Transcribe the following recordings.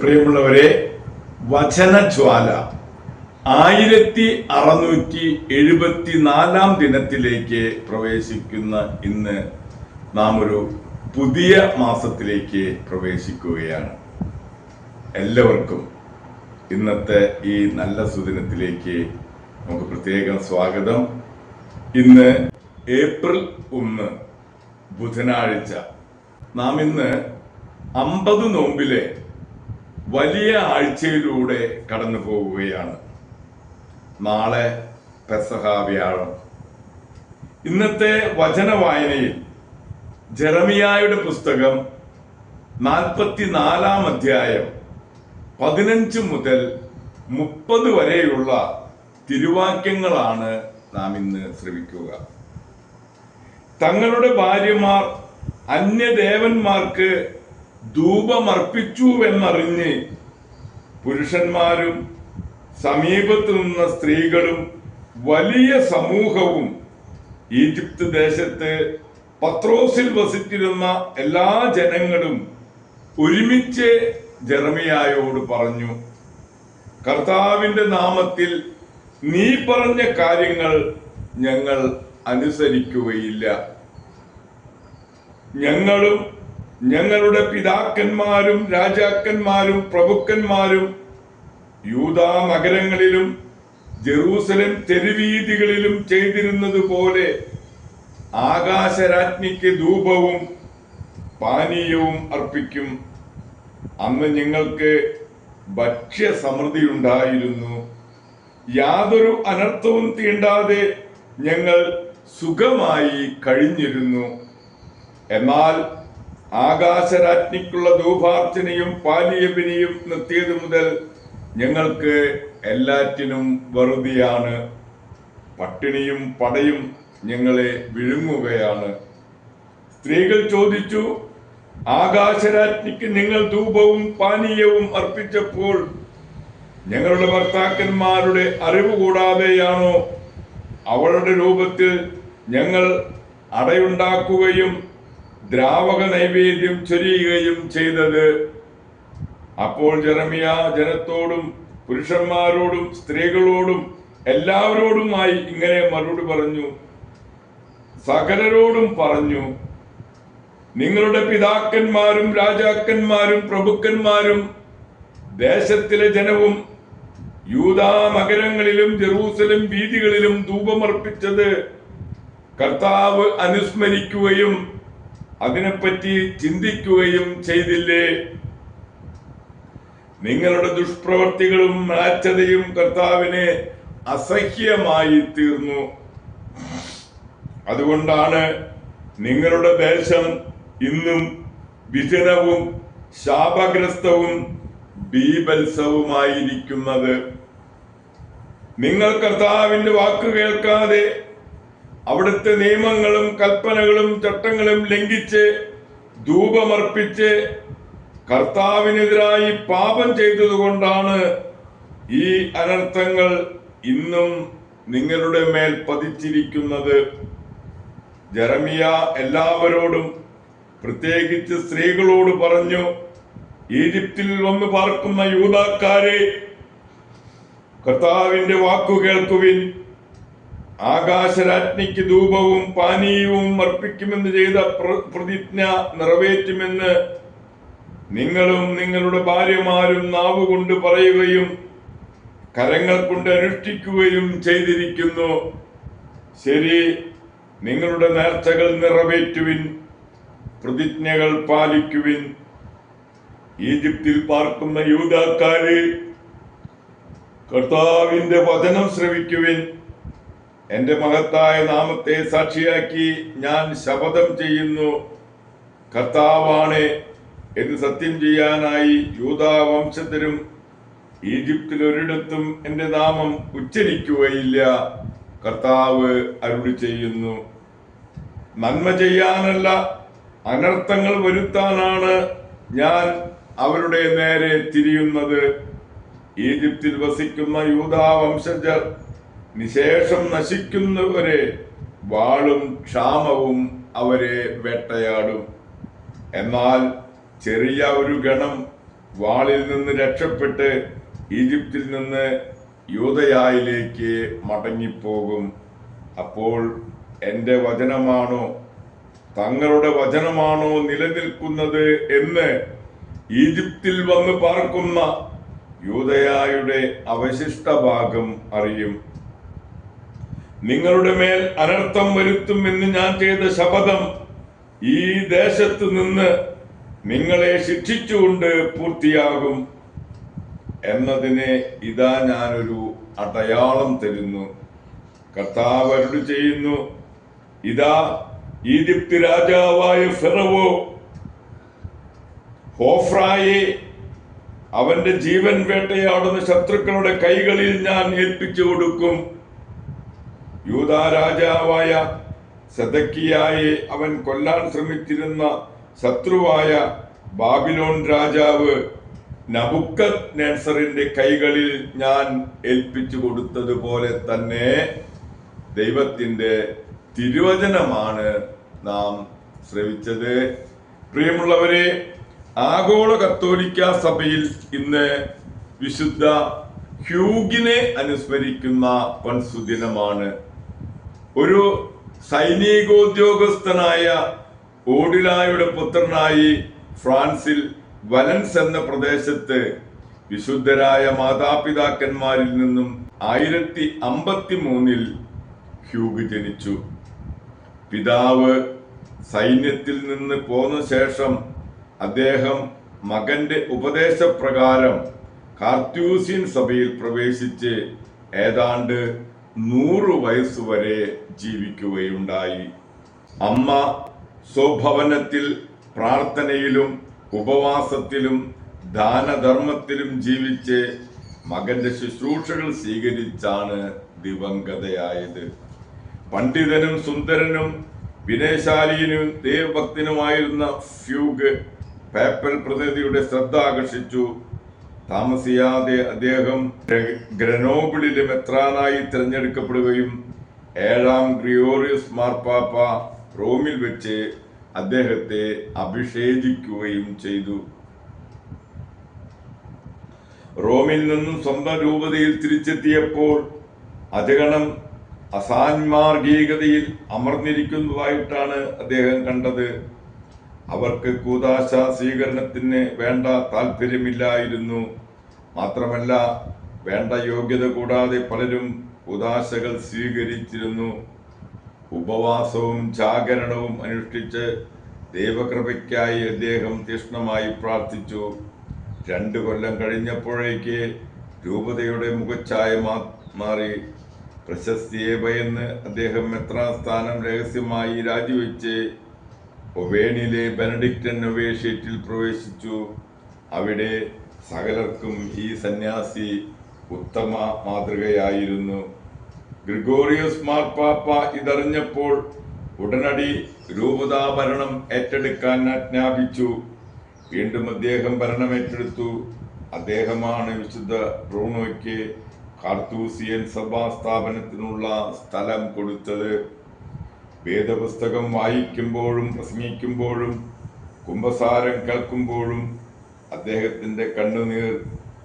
പ്രിയമുള്ളവരെ, വചനജ്വാല 1674 ദിനത്തിലേക്ക് പ്രവേശിക്കുന്ന ഇന്ന് നാം ഒരു പുതിയ മാസത്തിലേക്ക് പ്രവേശിക്കുകയാണ്. എല്ലാവർക്കും ഇന്നത്തെ ഈ നല്ല സുദിനത്തിലേക്ക് നമുക്ക് പ്രത്യേകം സ്വാഗതം. ഇന്ന് ഏപ്രിൽ 1 ബുധനാഴ്ച. നാം ഇന്ന് 50 നോമ്പിലെ വലിയ ആഴ്ചയിലൂടെ കടന്നു പോവുകയാണ്. നാളെ പെസഹ വ്യാഴം. ഇന്നത്തെ വചന വായനയിൽ ജെറമിയായുടെ പുസ്തകം 44-ാം അധ്യായം 15 മുതൽ 30 വരെയുള്ള തിരുവാക്യങ്ങളാണ് നാം ഇന്ന് ശ്രവിക്കുക. തങ്ങളുടെ ഭാര്യമാർ അന്യദേവന്മാർക്ക് ധൂപമർപ്പിച്ചുവെന്നറിഞ്ഞ് പുരുഷന്മാരും സമീപത്തു നിന്ന സ്ത്രീകളും വലിയ സമൂഹവും ഈജിപ്ത് ദേശത്ത് പത്രോസിൽ വസിച്ചിരുന്ന എല്ലാ ജനങ്ങളും ഒരുമിച്ച് ജെറമിയായോട് പറഞ്ഞു, കർത്താവിന്റെ നാമത്തിൽ നീ പറഞ്ഞ കാര്യങ്ങൾ ഞങ്ങൾ അനുസരിക്കുകയില്ല. ഞങ്ങളും ഞങ്ങളുടെ പിതാക്കന്മാരും രാജാക്കന്മാരും പ്രഭുക്കന്മാരും യൂദാ നഗരങ്ങളിലും ജെറൂസലേം തെരുവീഥികളിലും ചെയ്തിരുന്നത് പോലെ ആകാശരാജ്ഞിക്ക് ധൂപവും പാനീയവും അർപ്പിക്കും. അന്ന് ഞങ്ങൾക്ക് ഭക്ഷ്യ സമൃദ്ധി ഉണ്ടായിരുന്നു. യാതൊരു അനർത്ഥവും തീണ്ടാതെ ഞങ്ങൾ സുഖമായി കഴിഞ്ഞിരുന്നു. എന്നാൽ ആകാശരാജ്ഞിക്കുള്ള ധൂപാർച്ചനയും പാനീയബലിയും നിർത്തിയത് മുതൽ ഞങ്ങൾക്ക് എല്ലാറ്റിനും വെറുതെയാണ്. പട്ടിണിയും പടയും ഞങ്ങളെ വിഴുങ്ങുകയാണ്. സ്ത്രീകൾ ചോദിച്ചു, ആകാശരാജ്ഞിക്ക് നിങ്ങൾ ധൂപവും പാനീയവും അർപ്പിച്ചപ്പോൾ ഞങ്ങളുടെ ഭർത്താക്കന്മാരുടെ അറിവ് കൂടാതെയാണോ അവളുടെ രൂപത്തിൽ ഞങ്ങൾ അടയുണ്ടാക്കുകയും ദ്രാവക നൈവേദ്യം ചൊരിയുകയും ചെയ്തത്? അപ്പോൾ ജെറമിയ ജനത്തോടും പുരുഷന്മാരോടും സ്ത്രീകളോടും എല്ലാവരോടുമായി ഇങ്ങനെ മറുപടി പറഞ്ഞു, സകലരോടും പറഞ്ഞു, നിങ്ങളുടെ പിതാക്കന്മാരും രാജാക്കന്മാരും പ്രഭുക്കന്മാരും ദേശത്തിലെ ജനവും യൂദാ നഗരങ്ങളിലും ജെറൂസലേം വീഥികളിലും ധൂപമർപ്പിച്ചത് കർത്താവ് അനുസ്മരിക്കുകയും അതിനെപ്പറ്റി ചിന്തിക്കുകയും ചെയ്തില്ലേ? നിങ്ങളുടെ ദുഷ്പ്രവർത്തികളും മ്ലേച്ഛതയും കർത്താവിന് അസഹ്യമായി തീർന്നു. അതുകൊണ്ടാണ് നിങ്ങളുടെ ദേശം ഇന്നും വിജനവും ശാപഗ്രസ്തവും ബീഭത്സവുമായിരിക്കുന്നത്. നിങ്ങൾ കർത്താവിന്റെ വാക്ക് കേൾക്കാതെ അവിടുത്തെ നിയമങ്ങളും കൽപ്പനകളും ചട്ടങ്ങളും ലംഘിച്ച് ധൂപമർപ്പിച്ച് കർത്താവിനെതിരായി പാപം ചെയ്തതുകൊണ്ടാണ് ഈ അനർത്ഥങ്ങൾ ഇന്നും നിങ്ങളുടെ മേൽ പതിച്ചിരിക്കുന്നത്. ജെറമിയ എല്ലാവരോടും പ്രത്യേകിച്ച് സ്ത്രീകളോട് പറഞ്ഞു, ഈജിപ്തിൽ വന്ന് പാർക്കുന്ന യൂദാക്കാരെ, കർത്താവിന്റെ വാക്കു കേൾക്കുവിൻ. ആകാശരാജ്ഞിക്ക് ധൂപവും പാനീയവും അർപ്പിക്കുമെന്ന് ചെയ്ത പ്രതിജ്ഞ നിറവേറ്റുമെന്ന് നിങ്ങളും നിങ്ങളുടെ ഭാര്യമാരും നാവുകൊണ്ട് പറയുകയും കരങ്ങൾ കൊണ്ട് അനുഷ്ഠിക്കുകയും ചെയ്തിരിക്കുന്നു. ശരി, നിങ്ങളുടെ നേർച്ചകൾ നിറവേറ്റുവിൻ, പ്രതിജ്ഞകൾ പാലിക്കുവിൻ. ഈജിപ്തിൽ പാർക്കുന്ന യൂദാക്കാരെ, കർത്താവിന്റെ വചനം ശ്രവിക്കുവിൻ. എന്റെ മഹത്തായ നാമത്തെ സാക്ഷിയാക്കി ഞാൻ ശപഥം ചെയ്യുന്നു, കർത്താവാണ് എന്ന് സത്യം ചെയ്യാനായി യൂദാ വംശത്തിലും ഈജിപ്തിൽ ഒരിടത്തും എന്റെ നാമം ഉച്ചരിക്കുകയില്ല. കർത്താവ് അരുളി ചെയ്യുന്നു. നന്മ ചെയ്യാനല്ല, അനർത്ഥങ്ങൾ വരുത്താനാണ് ഞാൻ അവരുടെ നേരെ തിരിയുന്നത്. ഈജിപ്തിൽ വസിക്കുന്ന യൂദാ വംശജർ നിശേഷം നശിക്കുന്നവരെ വാളും ക്ഷാമവും അവരെ വേട്ടയാടും. എന്നാൽ ചെറിയ ഒരു ഗണം വാളിൽ നിന്ന് രക്ഷപ്പെട്ട് ഈജിപ്തിൽ നിന്ന് യൂദയായിലേക്ക് മടങ്ങിപ്പോകും. അപ്പോൾ എൻ്റെ വചനമാണോ തങ്ങളുടെ വചനമാണോ നിലനിൽക്കുന്നത് എന്ന് ഈജിപ്തിൽ വന്ന് പാർക്കുന്ന യൂദയായുടെ അവശിഷ്ട ഭാഗം അറിയും. നിങ്ങളുടെ മേൽ അനർത്ഥം വരുത്തും എന്ന് ഞാൻ ചെയ്ത ശപഥം ഈ ദേശത്ത് നിന്ന് നിങ്ങളെ ശിക്ഷിച്ചുകൊണ്ട് പൂർത്തിയാകും എന്നതിന് ഇതാ ഞാനൊരു അടയാളം തരുന്നു. കർത്താവ് അരുളി ചെയ്യുന്നു, ഇതാ ഈജിപ്ത് രാജാവായ ഫറവോ ഹോഫ്രായെ അവന്റെ ജീവൻ വേട്ടയാടുന്ന ശത്രുക്കളുടെ കൈകളിൽ ഞാൻ ഏൽപ്പിച്ചു കൊടുക്കും. യൂദാ രാജാവായ സെദക്കിയായെ അവൻ കൊല്ലാൻ ശ്രമിച്ചിരുന്ന ശത്രുവായ ബാബിലോൺ രാജാവ് നബുക്കദ്നേസറിന്റെ കൈകളിൽ ഞാൻ ഏൽപ്പിച്ചു കൊടുത്തതുപോലെ തന്നെ ദൈവത്തിന്റെ തിരുവചനമാണ് നാം ശ്രവിച്ചത്. പ്രിയമുള്ളവരെ, ആഗോള കത്തോലിക്ക സഭയിൽ ഇന്ന് വിശുദ്ധ ഹ്യൂഗിനെ അനുസ്മരിക്കുന്ന പൊൻസുദിനമാണ്. ഒരു സൈനികോദ്യോഗസ്ഥനായ ഓഡിലായുടെ പുത്രനായി ഫ്രാൻസിൽ വലൻസ് എന്ന പ്രദേശത്ത് വിശുദ്ധരായ മാതാപിതാക്കന്മാരിൽ നിന്നും 1053 ഹ്യൂഗ് ജനിച്ചു. പിതാവ് സൈന്യത്തിൽ നിന്ന് പോന്ന ശേഷം അദ്ദേഹം മകന്റെ ഉപദേശപ്രകാരം കാർത്തൂസ്യൻ സഭയിൽ പ്രവേശിച്ച് ഏതാണ്ട് 100 വയസ്സുവരെ ജീവിക്കുകയുണ്ടായി. അമ്മ സ്വഭവനത്തിൽ പ്രാർത്ഥനയിലും ഉപവാസത്തിലും ദാനധർമ്മത്തിലും ജീവിച്ച് മകന്റെ ശുശ്രൂഷകൾ സ്വീകരിച്ചാണ് ദിവംഗതയായത്. പണ്ഡിതനും സുന്ദരനും വിനയശാലിയും ദൈവഭക്തനുമായിരുന്ന ഫ്യൂഗ് പേപ്പൽ പ്രതിനിധിയുടെ ശ്രദ്ധ ആകർഷിച്ചു. താമസിയാതെ അദ്ദേഹം ഗ്രനോബിളിലെ മെത്രാനായി തിരഞ്ഞെടുക്കപ്പെടുകയും 7ാം ഗ്രിഗോറിയസ് മാർപ്പാപ്പ റോമിൽ വെച്ച് അദ്ദേഹത്തെ അഭിഷേചിക്കുകയും ചെയ്തു. റോമിൽ നിന്നും സ്വന്തം രൂപതയിൽ തിരിച്ചെത്തിയപ്പോൾ അജഗണം അസാൻമാർഗീകതയിൽ അമർന്നിരിക്കുന്നതായിട്ടാണ് അദ്ദേഹം കണ്ടത്. അവർക്ക് കൂദാശ സ്വീകരണത്തിന് വേണ്ട താല്പര്യമില്ലായിരുന്നു. മാത്രമല്ല, വേണ്ട യോഗ്യത കൂടാതെ പലരും കൂദാശകൾ സ്വീകരിച്ചിരുന്നു. ഉപവാസവും ജാഗരണവും അനുഷ്ഠിച്ച് ദൈവകൃപയ്ക്കായി അദ്ദേഹം തീക്ഷ്ണമായി പ്രാർത്ഥിച്ചു. 2 കൊല്ലം കഴിഞ്ഞപ്പോഴേക്ക് രൂപതയുടെ മുഖച്ഛായ മാറി. പ്രശസ്തിയെ ഭയന്ന് അദ്ദേഹം മെത്രാൻ സ്ഥാനം രഹസ്യമായി രാജിവെച്ച് ഒവേണിലെ ബെനഡിക്റ്റൻ നൊവേഷ്യറ്റിൽ പ്രവേശിച്ചു. അവിടെ സകലർക്കും ഈ സന്യാസി ഉത്തമ മാതൃകയായിരുന്നു. ഗ്രിഗോറിയസ് മാർപ്പാപ്പ ഇതറിഞ്ഞപ്പോൾ ഉടനടി രൂപതാ ഭരണം ഏറ്റെടുക്കാൻ ആജ്ഞാപിച്ചു. വീണ്ടും അദ്ദേഹം ഭരണം ഏറ്റെടുത്തു. അദ്ദേഹമാണ് വിശുദ്ധ ബ്രൂണോയ്ക്ക് കാർത്തൂസിയൻ സഭാ സ്ഥാപനത്തിനുള്ള സ്ഥലം കൊടുത്തത്. വേദപുസ്തകം വായിക്കുമ്പോഴും പ്രസംഗിക്കുമ്പോഴും കുമ്പസാരം കേൾക്കുമ്പോഴും അദ്ദേഹത്തിന്റെ കണ്ണുനീർ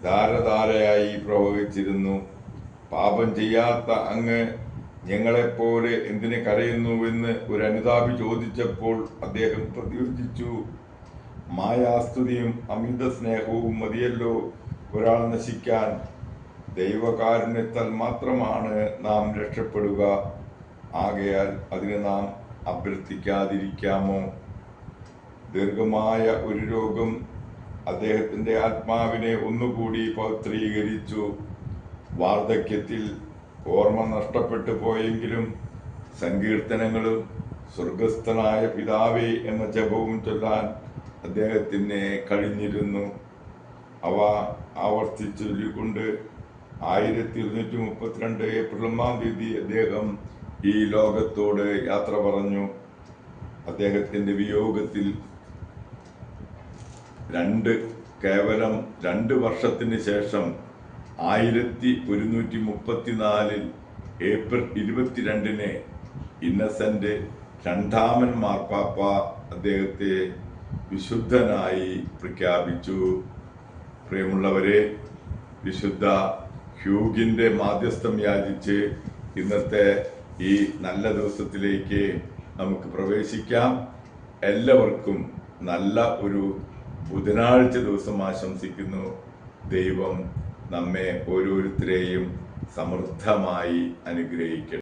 ധാരധാരയായി പ്രവഹിച്ചിരുന്നു. പാപം ചെയ്യാത്ത അങ്ങ് ഞങ്ങളെപ്പോലെ എന്തിന് കരയുന്നുവെന്ന് ഒരു അനുതാപി ചോദിച്ചപ്പോൾ അദ്ദേഹം പ്രതിവചിച്ചു, മായാസ്തുതിയും അമിത സ്നേഹവും മതിയല്ലോ ഒരാൾ നശിക്കാൻ. ദൈവകാരുണ്യത്താൽ മാത്രമാണ് നാം രക്ഷപ്പെടുക. ആകയാൽ അതിന് നാം അഭ്യർത്ഥിക്കാതിരിക്കാമോ? ദീർഘമായ ഒരു രോഗം അദ്ദേഹത്തിന്റെ ആത്മാവിനെ ഒന്നുകൂടി പവിത്രീകരിച്ചു. വാർദ്ധക്യത്തിൽ ഓർമ്മ നഷ്ടപ്പെട്ടു പോയെങ്കിലും സങ്കീർത്തനങ്ങളും സ്വർഗസ്ഥനായ പിതാവേ എന്ന ജപവും ചൊല്ലാൻ അദ്ദേഹത്തിന് കഴിഞ്ഞിരുന്നു. അവ ആവർത്തിച്ചൊല്ലിക്കൊണ്ട് 1232 ഏപ്രിൽ 1-ാം തീയതി അദ്ദേഹം ഈ ലോകത്തോട് യാത്ര പറഞ്ഞു. അദ്ദേഹത്തിന്റെ വിയോഗത്തിൽ കേവലം 2 വർഷത്തിന് ശേഷം 1134 ഏപ്രിൽ 22-ന് ഇന്നസെന്റ് 2-ാമൻ മാർപ്പാപ്പ അദ്ദേഹത്തെ വിശുദ്ധനായി പ്രഖ്യാപിച്ചു. പ്രിയമുള്ളവരെ, വിശുദ്ധ ഹ്യൂഗിൻ്റെ മാധ്യസ്ഥം യാചിച്ച് ഇന്നത്തെ ഈ നല്ല ദിവസത്തിലേക്ക് നമുക്ക് പ്രവേശിക്കാം. എല്ലാവർക്കും നല്ല ഒരു ബുധനാഴ്ച ദിവസം ആശംസിക്കുന്നു. ദൈവം നമ്മെ ഓരോരുത്തരെയും സമൃദ്ധമായി അനുഗ്രഹിക്കട്ടെ.